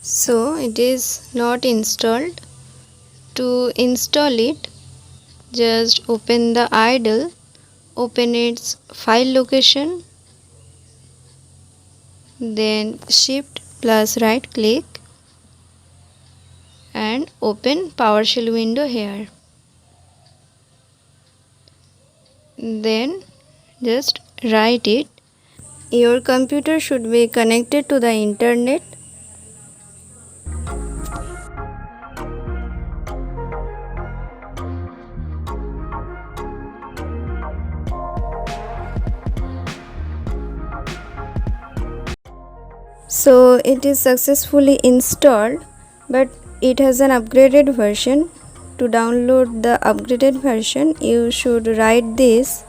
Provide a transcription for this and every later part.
So it is not installed. To install it, just open the idle, open its file location, then shift plus right click and open PowerShell window here. Then just write it. Your computer should be connected to the internet. So it is successfully installed, but it has an upgraded version. To download the upgraded version, you should write this.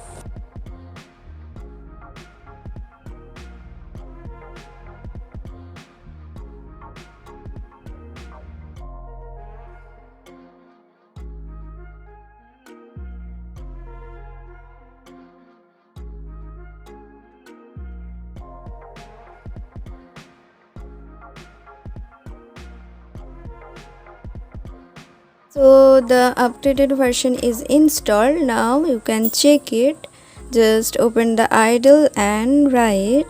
So the updated version is installed. Now you can check it. Just open the idle and write.